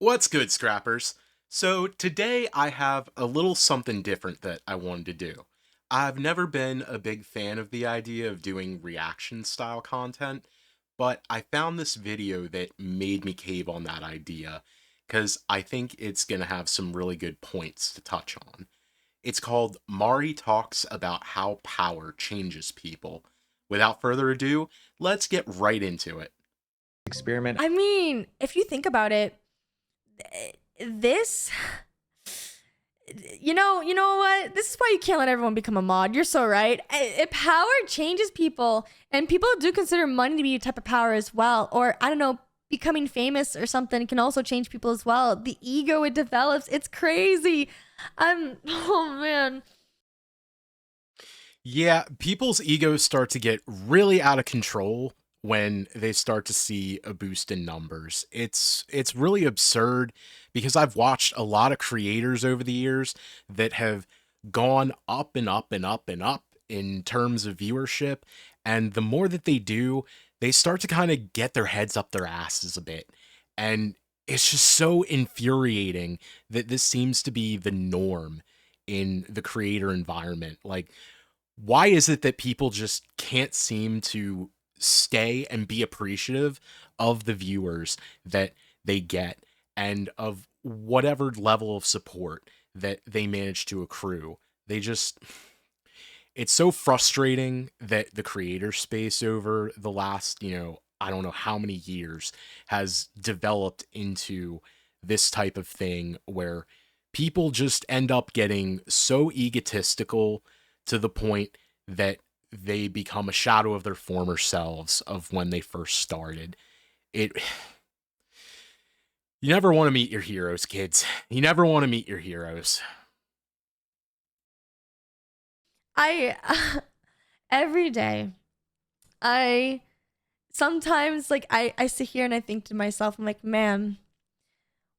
What's good, scrappers? So, today I have a little something different that I wanted to do. I've never been a big fan of the idea of doing reaction style content, but I found this video that made me cave on that idea because I think it's going to have some really good points to touch on. It's called Mari Talks About How Power Changes People. Without further ado, let's get right into it. Experiment. I mean, if you think about it, this you know what? This is why you can't let everyone become a mod. You're so right. Power changes people, and people do consider money to be a type of power as well. Or I don't know, becoming famous or something can also change people as well. The ego it develops, it's crazy. Oh man. Yeah, people's egos start to get really out of control when they start to see a boost in numbers. It's really absurd because I've watched a lot of creators over the years that have gone up and up and up and up in terms of viewership, and the more that they do, they start to kind of get their heads up their asses a bit. And it's just so infuriating that this seems to be the norm in the creator environment. Like, why is it that people just can't seem to stay and be appreciative of the viewers that they get and of whatever level of support that they manage to accrue? They just, it's so frustrating that the creator space over the last, I don't know how many years has developed into this type of thing where people just end up getting so egotistical to the point that they become a shadow of their former selves of when they first started. It You never want to meet your heroes, kids. You never want to meet your heroes. I every day I sometimes I sit here and I think to myself, I'm like, man,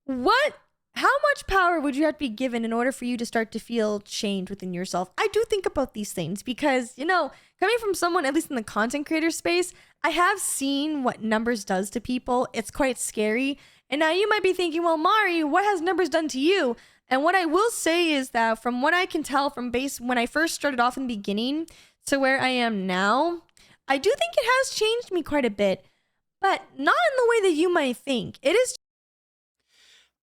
what how much power would you have to be given in order for you to start to feel change within yourself? I do think about these things because, coming from someone, at least in the content creator space, I have seen what numbers does to people. It's quite scary. And now you might be thinking, well, Mari, what has numbers done to you? And what I will say is that from what I can tell from base when I first started off in the beginning to where I am now, I do think it has changed me quite a bit, but not in the way that you might think. It is.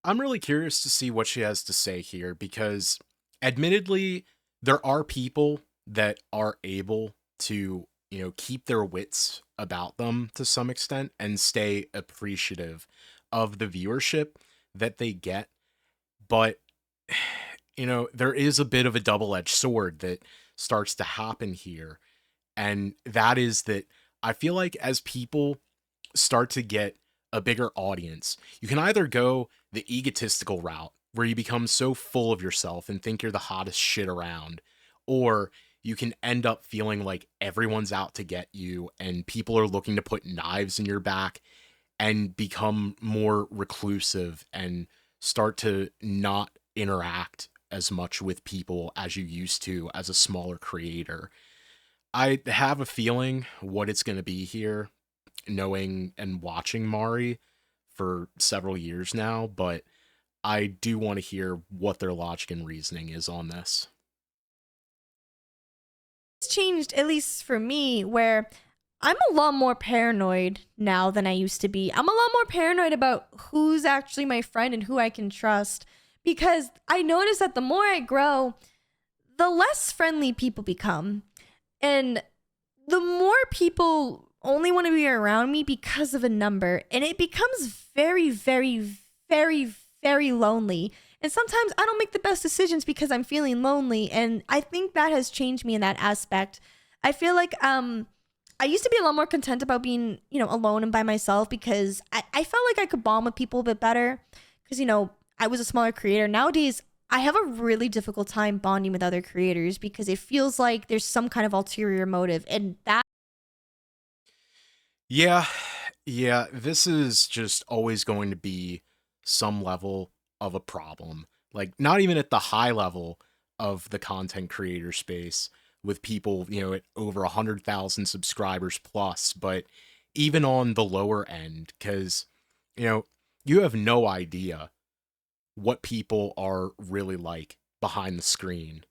I'm really curious to see what she has to say here because, admittedly, there are people that are able to, keep their wits about them to some extent and stay appreciative of the viewership that they get. But, there is a bit of a double-edged sword that starts to happen here. And that is that I feel like as people start to get a bigger audience, you can either go the egotistical route where you become so full of yourself and think you're the hottest shit around, or you can end up feeling like everyone's out to get you and people are looking to put knives in your back and become more reclusive and start to not interact as much with people as you used to as a smaller creator. I have a feeling what it's going to be here, knowing and watching Mari for several years now, but I do want to hear what their logic and reasoning is on this. Changed, at least for me, where I'm a lot more paranoid now than I used to be. I'm a lot more paranoid about who's actually my friend and who I can trust because I notice that the more I grow, the less friendly people become. And the more people only want to be around me because of a number. And it becomes very, very, very, very lonely. And sometimes I don't make the best decisions because I'm feeling lonely. And I think that has changed me in that aspect. I feel like I used to be a lot more content about being, alone and by myself because I felt like I could bond with people a bit better because, I was a smaller creator. Nowadays, I have a really difficult time bonding with other creators because it feels like there's some kind of ulterior motive. And that. Yeah, yeah, this is just always going to be some level of a problem. Like, not even at the high level of the content creator space with people, at over 100,000 subscribers plus, but even on the lower end, because, you know, you have no idea what people are really like behind the screen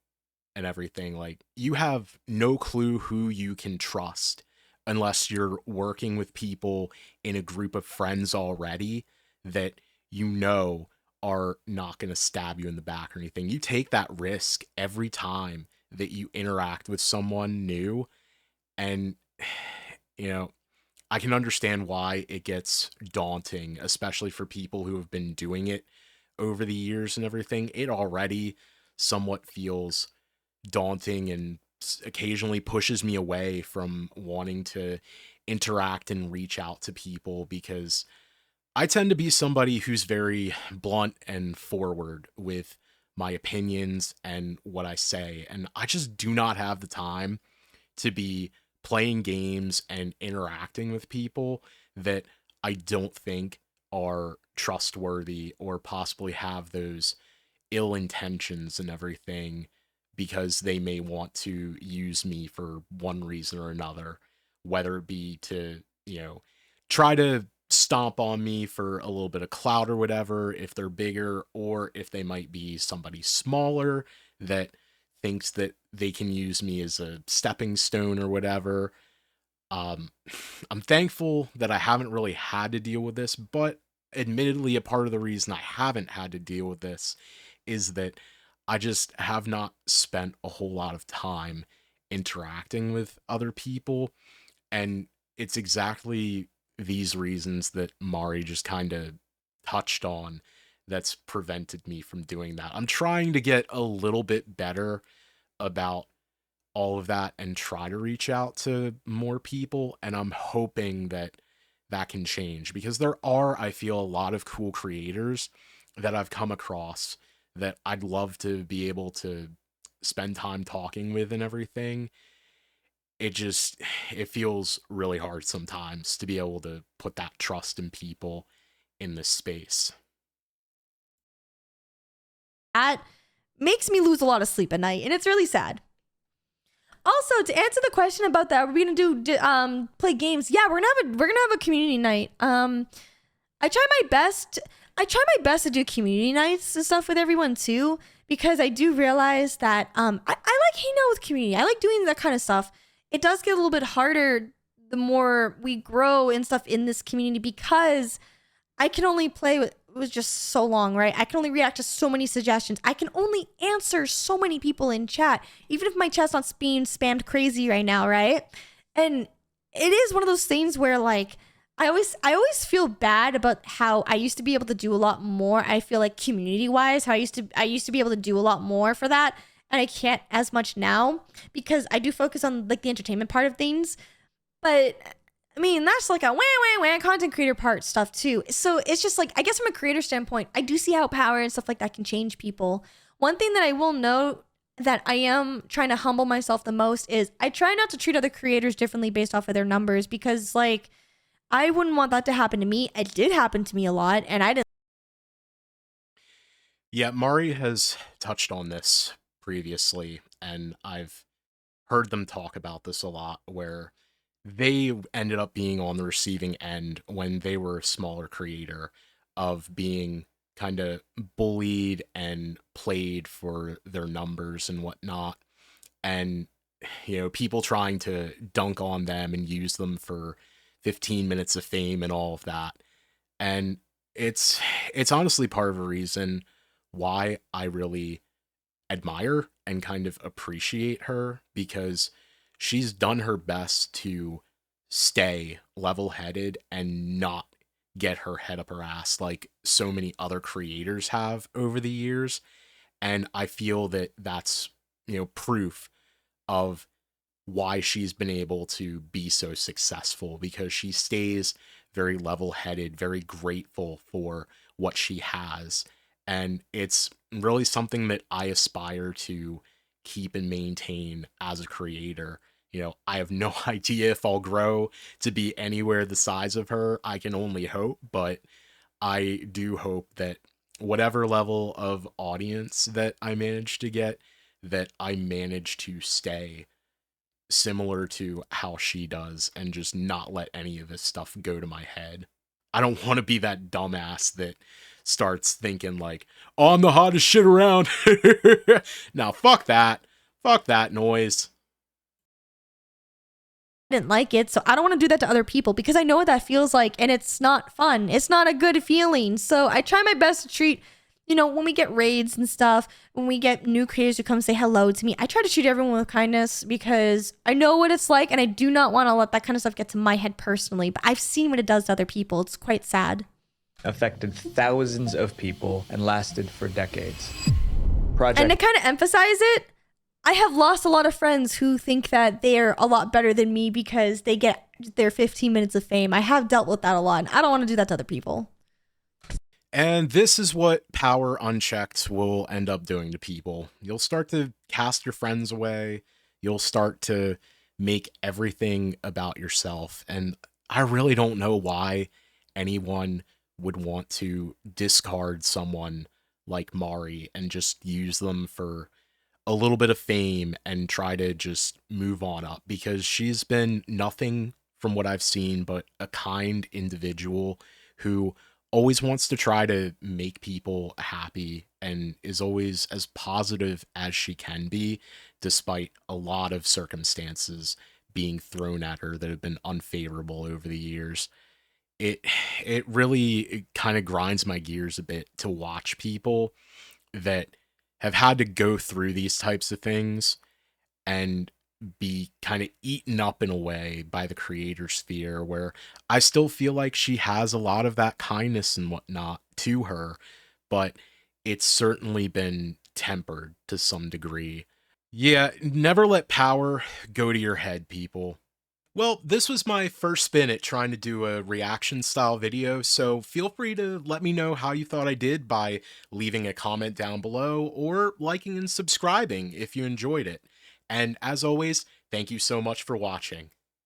and everything. Like, you have no clue who you can trust unless you're working with people in a group of friends already that you know are not going to stab you in the back or anything. You take that risk every time that you interact with someone new. And, you know, I can understand why it gets daunting, especially for people who have been doing it over the years and everything. It already somewhat feels daunting and occasionally pushes me away from wanting to interact and reach out to people, because I tend to be somebody who's very blunt and forward with my opinions and what I say. And I just do not have the time to be playing games and interacting with people that I don't think are trustworthy or possibly have those ill intentions and everything, because they may want to use me for one reason or another, whether it be to, try to stomp on me for a little bit of clout or whatever, if they're bigger, or if they might be somebody smaller that thinks that they can use me as a stepping stone or whatever. um, I'm thankful that I haven't really had to deal with this, but admittedly, a part of the reason I haven't had to deal with this is that I just have not spent a whole lot of time interacting with other people. And it's exactly these reasons that Mari just kind of touched on that's prevented me from doing that. I'm trying to get a little bit better about all of that and try to reach out to more people, and I'm hoping that that can change, because there are, I feel, a lot of cool creators that I've come across that I'd love to be able to spend time talking with and everything. It just, it feels really hard sometimes to be able to put that trust in people in this space. That makes me lose a lot of sleep at night, and it's really sad. Also, to answer the question about that, we're gonna play games. Yeah, we're gonna have a community night. I try my best. I try my best to do community nights and stuff with everyone too, because I do realize that I like hanging out with community. I like doing that kind of stuff. It does get a little bit harder the more we grow and stuff in this community, because I can only play with it was just so long, right? I can only react to so many suggestions. I can only answer so many people in chat, even if my chat's not being spammed crazy right now, right? And it is one of those things where like I always feel bad about how I used to be able to do a lot more. I feel like community wise, how I used to be able to do a lot more for that, and I can't as much now because I do focus on like the entertainment part of things. But I mean, that's like a wah content creator part stuff too. So it's just like, I guess from a creator standpoint, I do see how power and stuff like that can change people. One thing that I will note that I am trying to humble myself the most is I try not to treat other creators differently based off of their numbers, because like I wouldn't want that to happen to me. It did happen to me a lot, and I didn't. Yeah, Mari has touched on this previously, and I've heard them talk about this a lot, where they ended up being on the receiving end when they were a smaller creator of being kind of bullied and played for their numbers and whatnot. And, people trying to dunk on them and use them for 15 minutes of fame and all of that. And it's it's honestly part of a reason why I really admire and kind of appreciate her, because she's done her best to stay level-headed and not get her head up her ass like so many other creators have over the years. And I feel that that's, proof of why she's been able to be so successful, because she stays very level headed, very grateful for what she has. And it's really something that I aspire to keep and maintain as a creator. I have no idea if I'll grow to be anywhere the size of her. I can only hope, but I do hope that whatever level of audience that I manage to get, that I manage to stay similar to how she does and just not let any of this stuff go to my head. I don't want to be that dumbass that starts thinking like, oh, I'm the hottest shit around. Now, fuck that. Fuck that noise. Didn't like it, so I don't want to do that to other people because I know what that feels like and it's not fun. It's not a good feeling. So I try my best to treat, when we get raids and stuff, when we get new creators who come say hello to me, I try to treat everyone with kindness because I know what it's like and I do not want to let that kind of stuff get to my head personally, but I've seen what it does to other people. It's quite sad. Affected thousands of people and lasted for decades. And to kind of emphasize it, I have lost a lot of friends who think that they're a lot better than me because they get their 15 minutes of fame. I have dealt with that a lot, and I don't want to do that to other people. And this is what power unchecked will end up doing to people. You'll start to cast your friends away. You'll start to make everything about yourself. And I really don't know why anyone would want to discard someone like Mari and just use them for a little bit of fame and try to just move on up, because she's been nothing from what I've seen but a kind individual who always wants to try to make people happy and is always as positive as she can be despite a lot of circumstances being thrown at her that have been unfavorable over the years. it it really kind of grinds my gears a bit to watch people that have had to go through these types of things and be kind of eaten up in a way by the creator sphere, where I still feel like she has a lot of that kindness and whatnot to her, but it's certainly been tempered to some degree. Yeah, never let power go to your head, people. Well, this was my first spin at trying to do a reaction style video, so feel free to let me know how you thought I did by leaving a comment down below or liking and subscribing if you enjoyed it. And as always, thank you so much for watching.